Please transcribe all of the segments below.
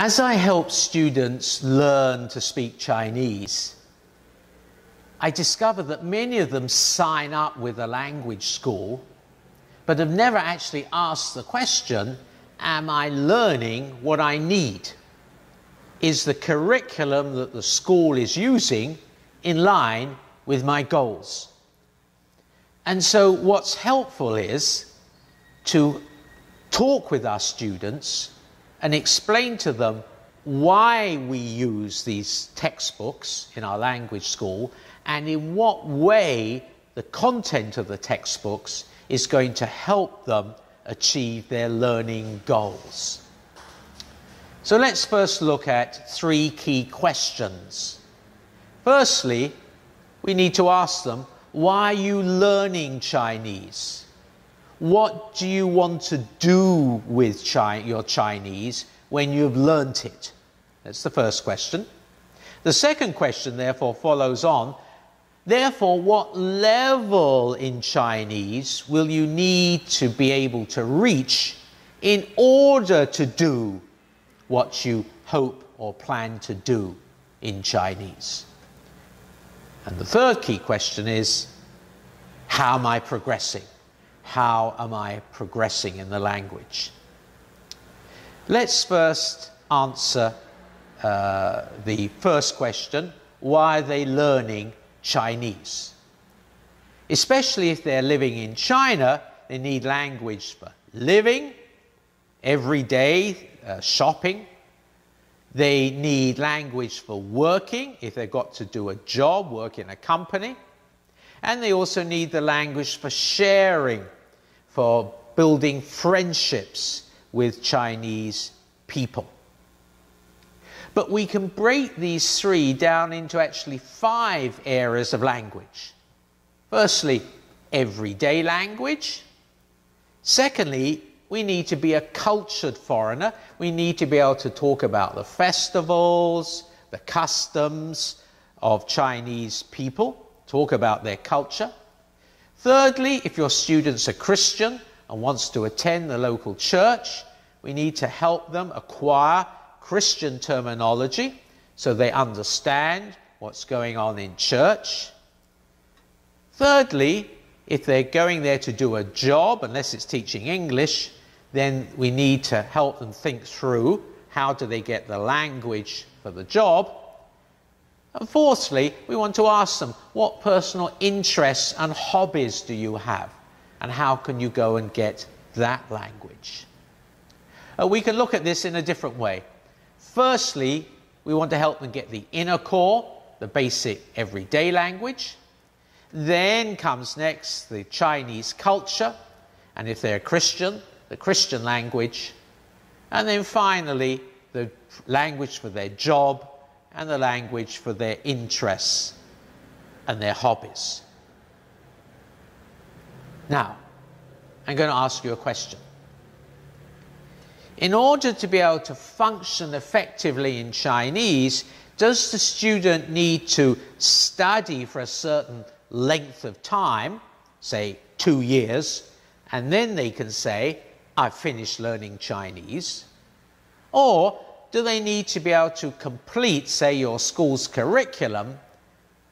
As I help students learn to speak Chinese, I discover that many of them sign up with a language school, but have never actually asked the question, am I learning what I need? Is the curriculum that the school is using in line with my goals? And so what's helpful is to talk with our students and explain to them why we use these textbooks in our language school and in what way the content of the textbooks is going to help them achieve their learning goals. So let's first look at 3 key questions. Firstly, we need to ask them, why are you learning Chinese? What do you want to do with your Chinese when you've learnt it? That's the first question. The second question, therefore, follows on. Therefore, what level in Chinese will you need to be able to reach in order to do what you hope or plan to do in Chinese? And the third key question is, how am I progressing? How am I progressing in the language? Let's first answer the first question, why are they learning Chinese? Especially if they're living in China, they need language for living, everyday shopping. They need language for working, if they've got to do a job, work in a company. And they also need the language for sharing, for building friendships with Chinese people. But we can break these 3 down into actually 5 areas of language. Firstly, everyday language. Secondly, we need to be a cultured foreigner. We need to be able to talk about the festivals, the customs of Chinese people, talk about their culture. Thirdly, if your students are Christian and wants to attend the local church, we need to help them acquire Christian terminology so they understand what's going on in church. Thirdly, if they're going there to do a job, unless it's teaching English, then we need to help them think through how do they get the language for the job. And fourthly, we want to ask them, what personal interests and hobbies do you have? And how can you go and get that language? We can look at this in a different way. Firstly, we want to help them get the inner core, the basic everyday language. Then comes next the Chinese culture, and if they're Christian, the Christian language. And then finally, the language for their job and the language for their interests and their hobbies. Now, I'm going to ask you a question. In order to be able to function effectively in Chinese, does the student need to study for a certain length of time, say 2 years, and then they can say, I've finished learning Chinese? Or do they need to be able to complete, say, your school's curriculum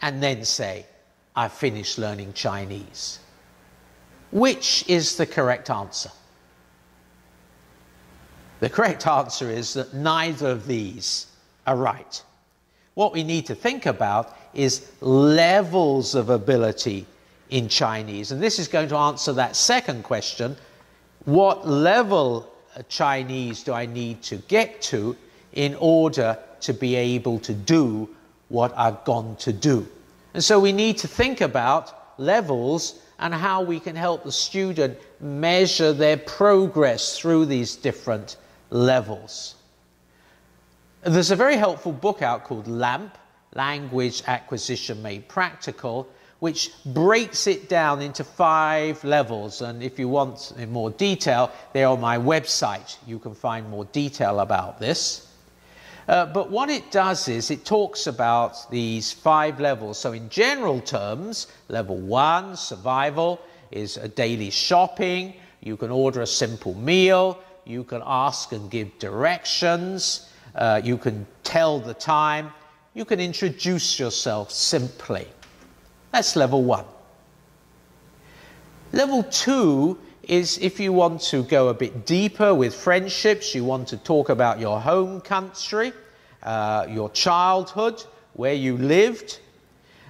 and then say, I've finished learning Chinese? Which is the correct answer? The correct answer is that neither of these are right. What we need to think about is levels of ability in Chinese. And this is going to answer that second question, what level of Chinese do I need to get to in order to be able to do what I've gone to do? And so we need to think about levels and how we can help the student measure their progress through these different levels. There's a very helpful book out called LAMP, Language Acquisition Made Practical, which breaks it down into 5 levels. And if you want in more detail, they're on my website. You can find more detail about this. But what it does is it talks about these 5 levels. So in general terms, level 1, survival, is a daily shopping. You can order a simple meal. You can ask and give directions. You can tell the time. You can introduce yourself simply. That's level 1. Level 2 is if you want to go a bit deeper with friendships, you want to talk about your home country, your childhood, where you lived,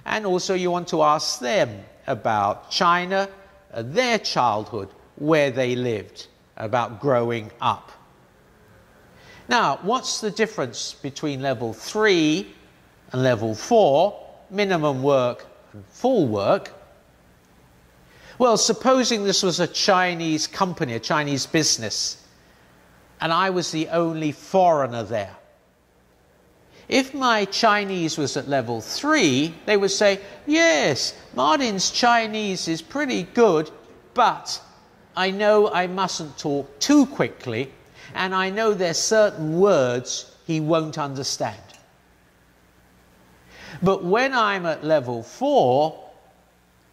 and also you want to ask them about China, their childhood, where they lived, about growing up. Now, what's the difference between level 3 and level 4, minimum work and full work? Well, supposing this was a Chinese company, a Chinese business, and I was the only foreigner there. If my Chinese was at level 3, they would say, yes, Martin's Chinese is pretty good, but I know I mustn't talk too quickly, and I know there's certain words he won't understand. But when I'm at level 4,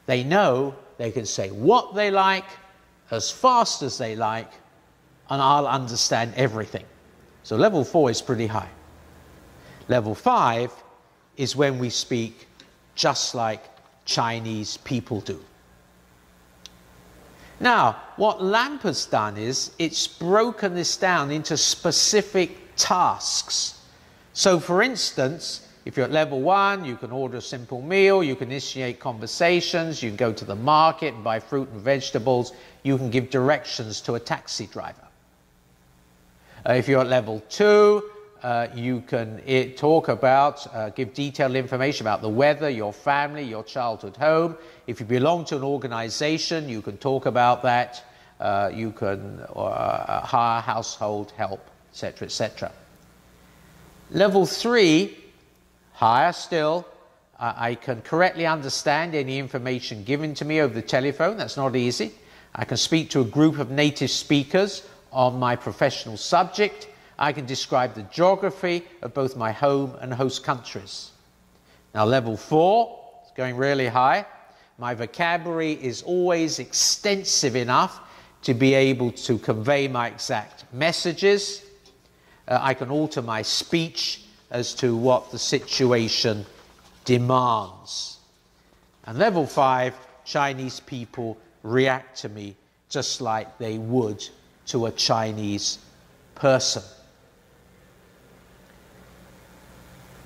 they know they can say what they like, as fast as they like, and I'll understand everything. So level 4 is pretty high. Level 5 is when we speak just like Chinese people do. Now, what LAMP has done is it's broken this down into specific tasks. So, for instance, if you're at level 1, you can order a simple meal, you can initiate conversations, you can go to the market and buy fruit and vegetables, you can give directions to a taxi driver. If you're at level 2, you can talk about, give detailed information about the weather, your family, your childhood home. If you belong to an organization, you can talk about that. You can hire household help, etc., etc. Level 3, higher still, I can correctly understand any information given to me over the telephone. That's not easy. I can speak to a group of native speakers on my professional subject. I can describe the geography of both my home and host countries. Now, level 4 is going really high. My vocabulary is always extensive enough to be able to convey my exact messages. I can alter my speech as to what the situation demands. And level 5, Chinese people react to me just like they would to a Chinese person.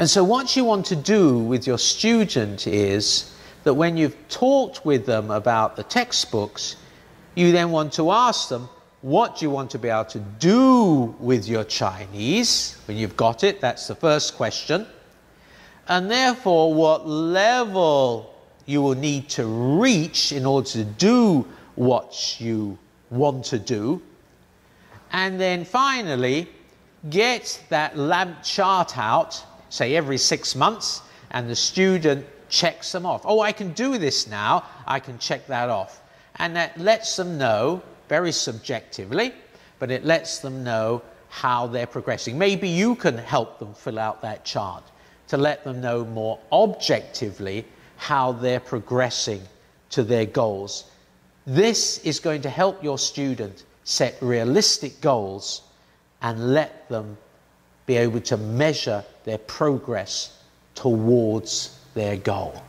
And so what you want to do with your student is that when you've talked with them about the textbooks, you then want to ask them, what do you want to be able to do with your Chinese? When you've got it, that's the first question. And therefore, what level you will need to reach in order to do what you want to do. And then finally, get that LAMP chart out, say every 6 months, and the student checks them off. Oh, I can do this now, I can check that off. And that lets them know, very subjectively, but it lets them know how they're progressing. Maybe you can help them fill out that chart to let them know more objectively how they're progressing to their goals. This is going to help your student set realistic goals and let them be able to measure their progress towards their goal.